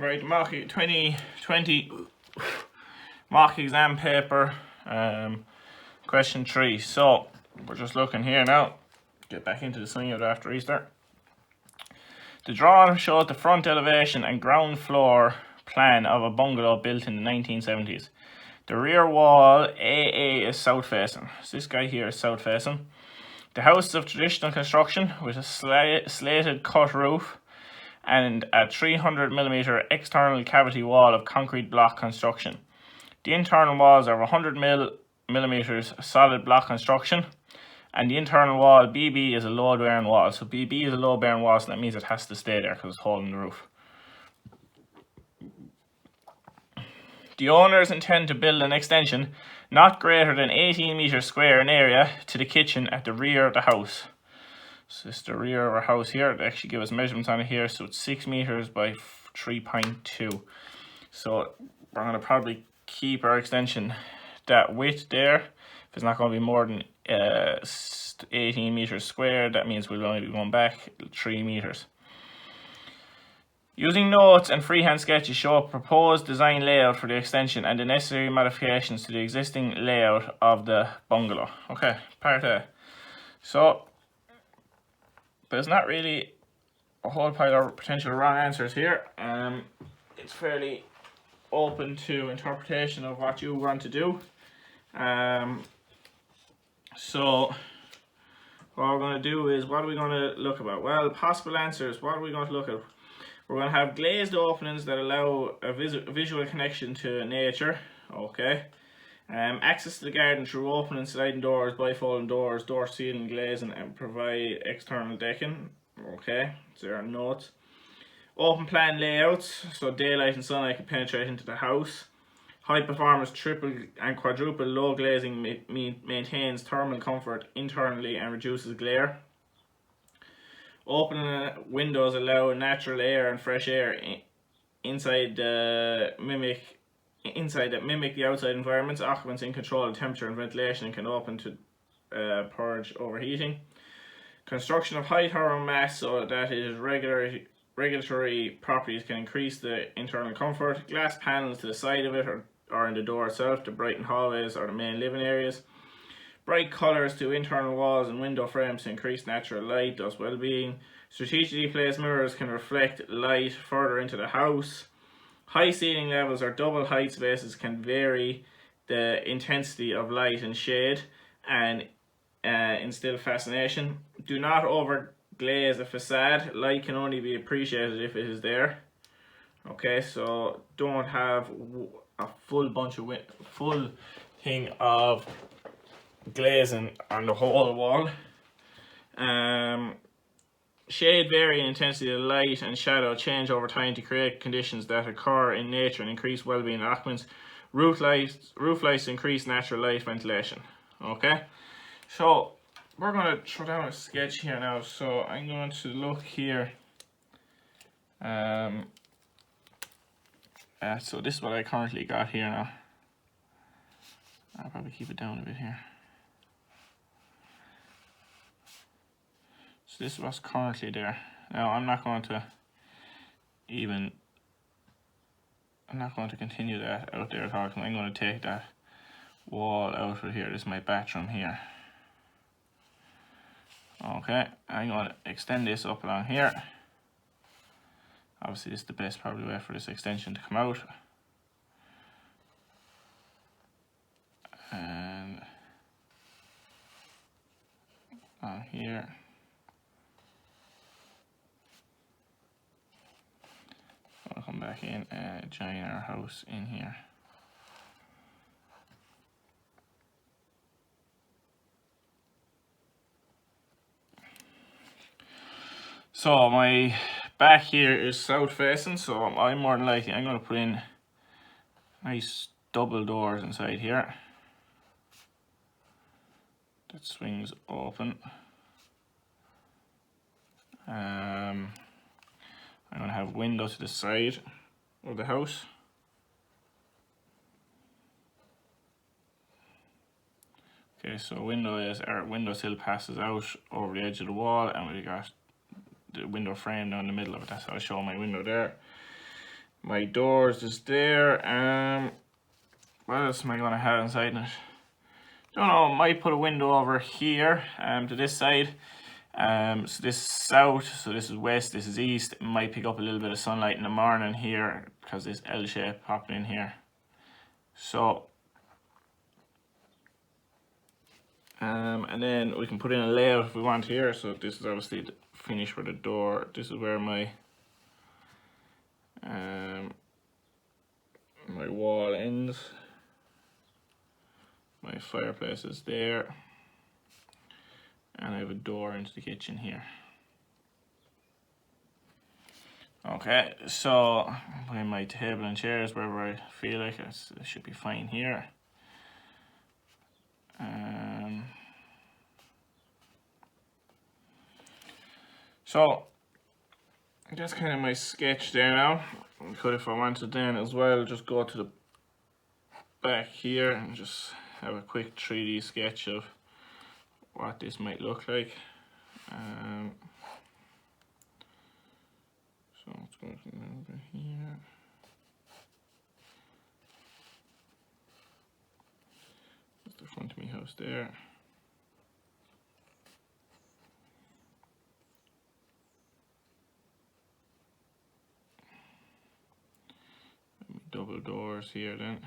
Right, mock 2020 mock exam paper, question 3. So we're just looking here now. Get back into the swing of it after Easter. The drawing showed the front elevation and ground floor plan of a bungalow built in the 1970s. The rear wall AA is south facing. So this guy here is south facing. The house is of traditional construction with a slated cut roof and a 300mm external cavity wall of concrete block construction. The internal walls are 100mm solid block construction, and the internal wall BB is a load-bearing wall. So BB is a load-bearing wall, so that means it has to stay there because it's holding the roof. The owners intend to build an extension not greater than 18 meters square in area to the kitchen at the rear of the house. So this is the rear of our house here. They actually give us measurements on it here. So it's 6 meters by 3.2. So we're going to probably keep our extension that width there. If it's not going to be more than 18 meters square, that means we'll only be going back 3 meters. Using notes and freehand sketches show a proposed design layout for the extension and the necessary modifications to the existing layout of the bungalow. Okay, part A. So there's not really a whole pile of potential wrong answers here. It's fairly open to interpretation of what you want to do. So what we're going to do is, what are we going to look about? Well, possible answers. What are we going to look at? We're going to have glazed openings that allow a visual connection to nature. Okay. Access to the garden through opening sliding doors, bifolding doors, door ceiling glazing, and provide external decking. Okay, so there are notes. Open plan layouts, so daylight and sunlight can penetrate into the house. High performance triple and quadruple low glazing maintains thermal comfort internally and reduces glare. Open windows allow natural air and fresh air inside that mimic the outside environments. Occupants in control of temperature and ventilation and can open to purge overheating. Construction of high thermal mass so that it is regulatory properties can increase the internal comfort. Glass panels to the side of it or in the door itself to brighten hallways or the main living areas. Bright colours to internal walls and window frames to increase natural light, thus well-being. Strategically placed mirrors can reflect light further into the house. High ceiling levels or double height spaces can vary the intensity of light and shade and instill fascination. Do not overglaze a facade. Light can only be appreciated if it is there. Okay, so don't have a full thing of glazing on the whole wall. Shade vary in intensity of light and shadow change over time to create conditions that occur in nature and increase well-being of occupants. Roof lights increase natural light ventilation. Okay, so we're going to throw down a sketch here now. So I'm going to look here. So this is what I currently got here now. I'll probably keep it down a bit here. So this is what's currently there. Now I'm not going to continue that out there at all. I'm going to take that wall out of here. This is my bathroom here. Okay, I'm going to extend this up along here. Obviously this is the best probably way for this extension to come out. And on here. I'll come back in and join our house in here. So my back here is south facing, so I'm more than likely I'm going to put in nice double doors inside here. That swings open. I'm going to have windows to the side of the house. Okay, so window sill passes out over the edge of the wall, and we got the window frame down the middle of it. That's how I show my window there. My doors is there. What else am I gonna have inside it? Don't know. Might put a window over here. To this side. So this is south. So this is west. This is east. It might pick up a little bit of sunlight in the morning here because this L shape popping in here. So. And then we can put in a layout if we want here. So this is obviously the finish for the door. This is where my my wall ends. My fireplace is there, and I have a door into the kitchen here. Okay, so putting my table and chairs wherever I feel like it should be fine here. So that's kind of my sketch there now. I could, if I wanted then as well, just go to the back here and just have a quick 3D sketch of what this might look like. So let's go over here. That's the front of my house there. Double doors here then.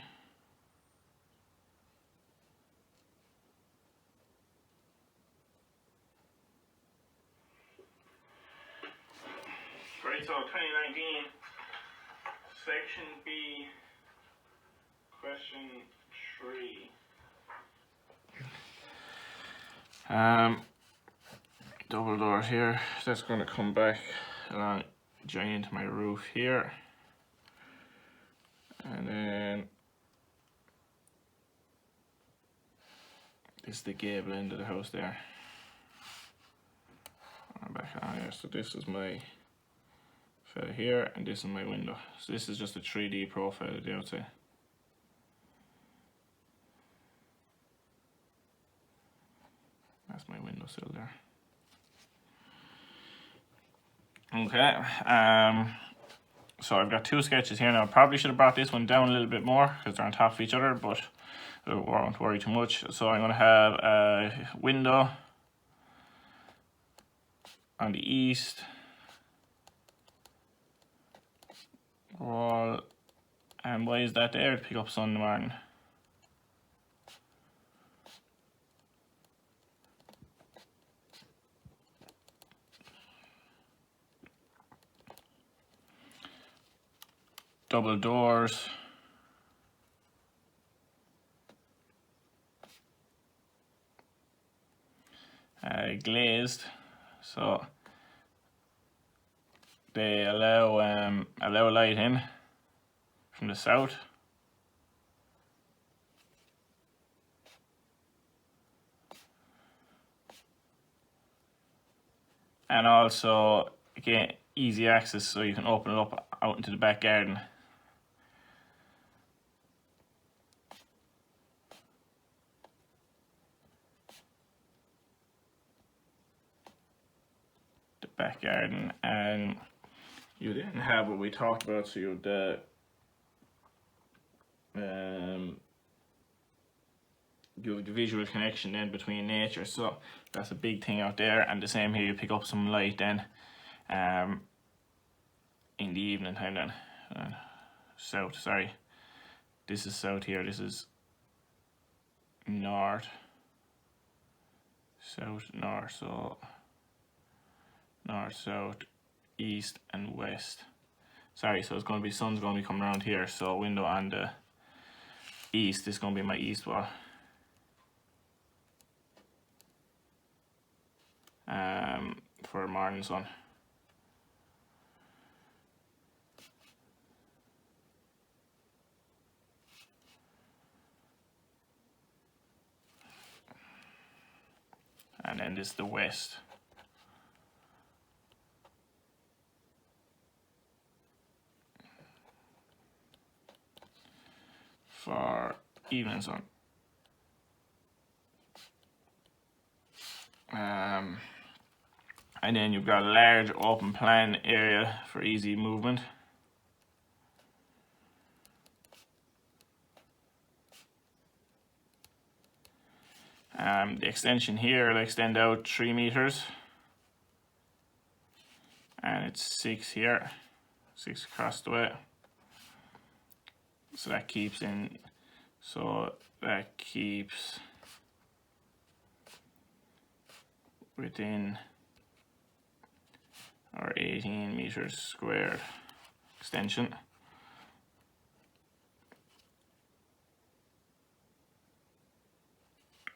Right, so 2019, section B, question 3. Double doors here. That's going to come back along, join into my roof here. And then this is the gable end of the house there. Back on here. So this is my fella here, and this is my window. So this is just a 3D profile of the outside. That's my windowsill there. Okay. So I've got two sketches here now. I probably should have brought this one down a little bit more because they're on top of each other, but I won't worry too much. So I'm going to have a window on the east wall. And why is that there? To pick up sun in the morning. Double doors. Glazed, so they allow light in from the south. And also, again, easy access, so you can open it up out into the back garden. The back garden, and you then have what we talked about, so you have the you have the visual connection then between nature, so that's a big thing out there. And the same here, you pick up some light then in the evening time then. South, sorry, this is south here, this is north, south, north, so north, south, east and west. Sorry, so it's going to be, sun's going to be coming around here, so window on the east is going to be my east wall. For morning sun. And then this is the west. For evening sun. And then you've got a large open plan area for easy movement. The extension here will extend out 3 meters, and it's 6 here, 6 across the way. So that keeps within our 18 meters squared extension.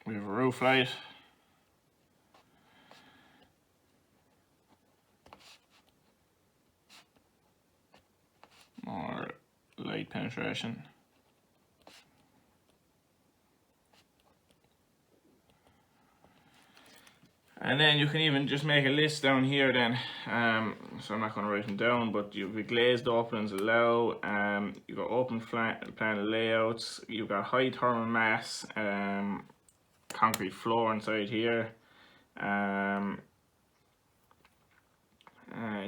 We have a roof light. More light penetration. And then you can even just make a list down here then. So I'm not going to write them down, but you've got glazed openings allow, you've got open plan layouts, you've got high thermal mass, concrete floor inside here. And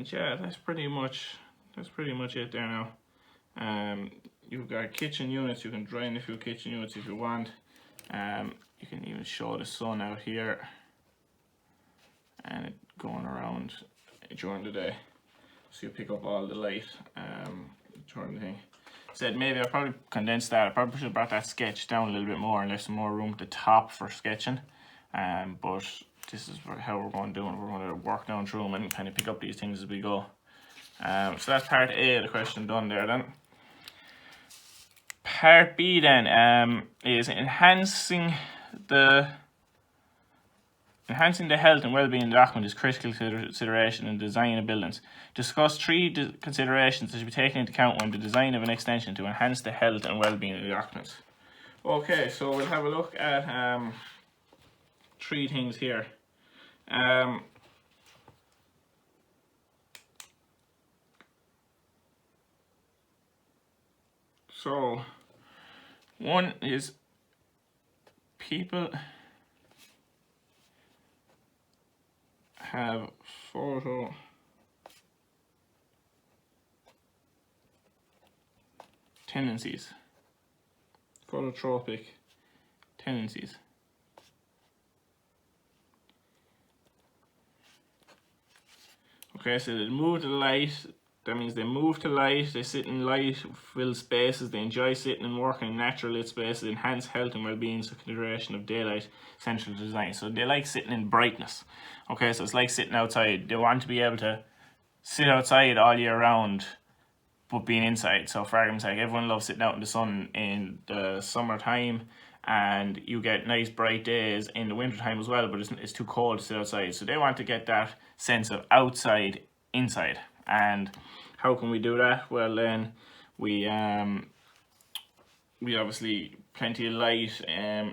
yeah, that's pretty much it there now. You've got kitchen units, you can drain a few kitchen units if you want. You can even show the sun out here and it going around during the day, so you pick up all the light during the thing. Said maybe I probably condensed that. I probably should have brought that sketch down a little bit more and left some more room at the top for sketching. But this is how we're going to do it. We're going to work down through them and kind of pick up these things as we go. So that's part A of the question done there then. Part B then is enhancing the health and well-being of the document is critical consideration in the design of buildings. Discuss 3 considerations that should be taken into account when the design of an extension to enhance the health and well-being of the documents. Okay, so we'll have a look at 3 things here. So one is people have phototropic tendencies. Okay, so they move to light. That means they move to light, they sit in light-filled spaces, they enjoy sitting and working in natural lit spaces, enhance health and well-being, so consideration of daylight central to design. So they like sitting in brightness. Okay, so it's like sitting outside. They want to be able to sit outside all year round, but being inside. So for argument's sake, everyone loves sitting out in the sun in the summertime, and you get nice bright days in the wintertime as well, but it's too cold to sit outside. So they want to get that sense of outside, inside. And how can we do that? Well, then we obviously plenty of light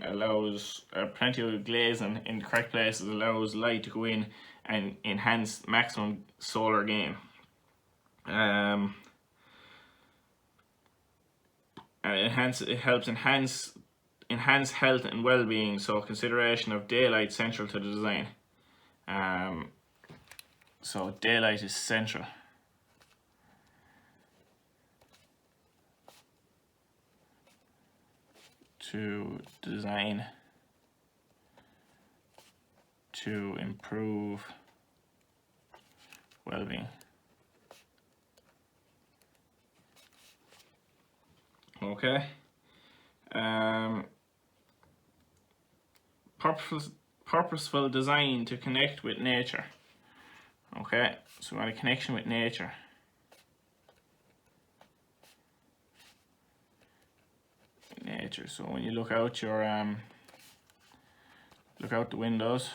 allows plenty of glazing in the correct places allows light to go in and enhance maximum solar gain. And it helps enhance health and well-being, so consideration of daylight central to the design. So daylight is central. To design to improve well-being. Okay. Purposeful design to connect with nature. Okay, so we want a connection with nature. So when you look out your look out the windows,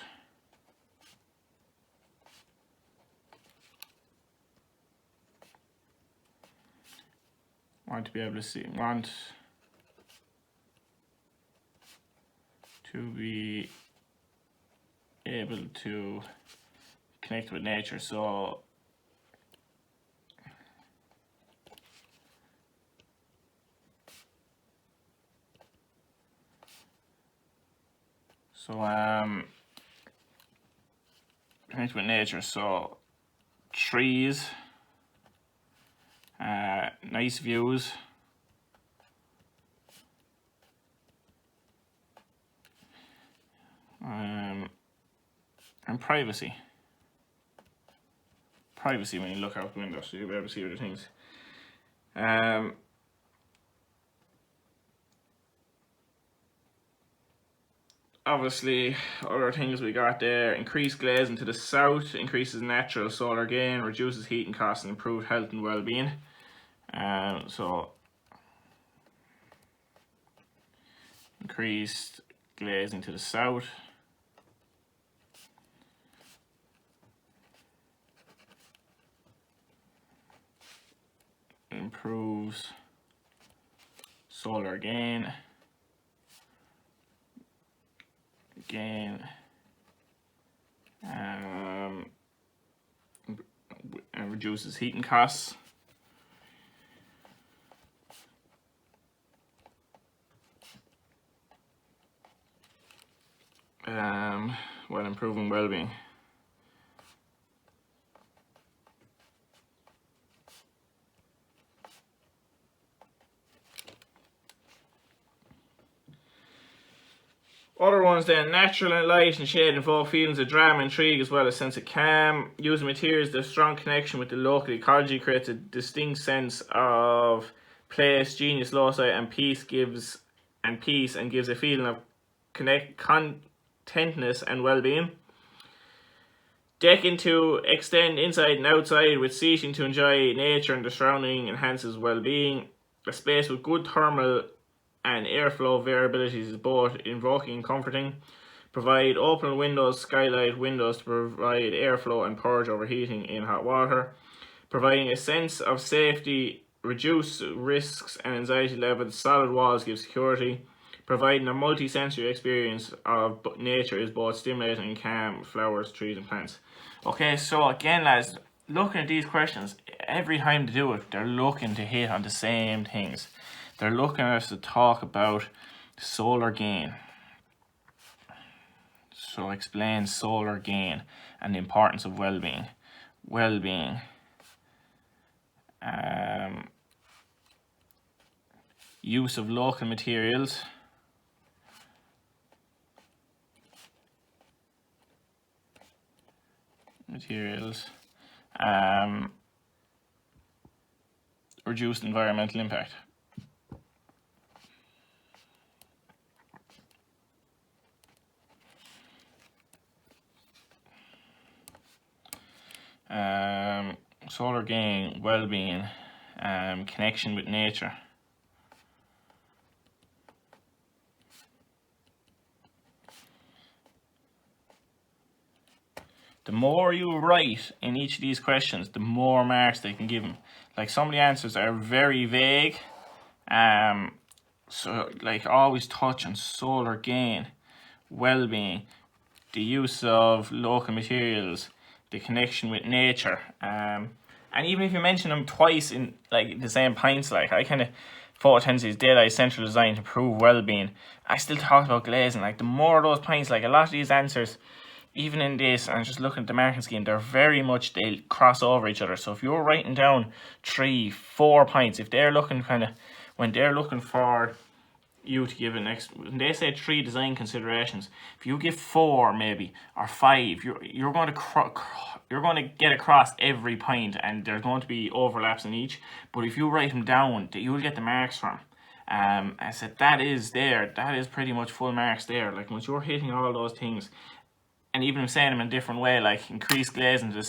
want to be able to see, want to be able to connect with nature. So connect with nature. So trees, nice views, privacy. Privacy when you look out the window, so you'll be able to see other things. Obviously, other things we got there: increased glazing to the south increases natural solar gain, reduces heating costs, and improved health and well-being. So increased glazing to the south improves solar gain. And reduces heating costs. While improving well-being. Other ones then: natural light and shade involve feelings of drama, intrigue, as well as sense of calm. Using materials that have strong connection with the local ecology creates a distinct sense of place, genius, loci, and peace gives a feeling of contentness and well-being. Decking to extend inside and outside with seating to enjoy nature and the surrounding enhances well-being. A space with good thermal and airflow variabilities is both invoking and comforting. Provide open windows, skylight windows to provide airflow and purge overheating in hot water. Providing a sense of safety, reduce risks and anxiety levels. Solid walls give security. Providing a multi-sensory experience of nature is both stimulating and calm, flowers, trees and plants. Okay, so again lads, looking at these questions, every time they do it, they're looking to hit on the same things. They're looking at us to talk about solar gain. So explain solar gain and the importance of well-being. Use of local materials. Reduced environmental impact. Solar gain, well-being, connection with nature. The more you write in each of these questions, the more marks they can give them. Like, some of the answers are very vague. So like, always touch on solar gain, well-being, the use of local materials, the connection with nature. And even if you mention them twice in like the same points, like I kind of photosynthesis, daylight, central design to improve well-being, I still talk about glazing. Like, the more of those points, like a lot of these answers, even in this, and just looking at the marking scheme, they're very much, they cross over each other. So if you're writing down 3-4 points, if they're looking when they're looking for you to give when they say 3 design considerations, if you give 4 maybe or 5, you're going to get across every point, and there's going to be overlaps in each. But if you write them down, you'll get the marks from. I said that is pretty much full marks there. Like, once you're hitting all those things, and even saying them in a different way, like increased glazing to the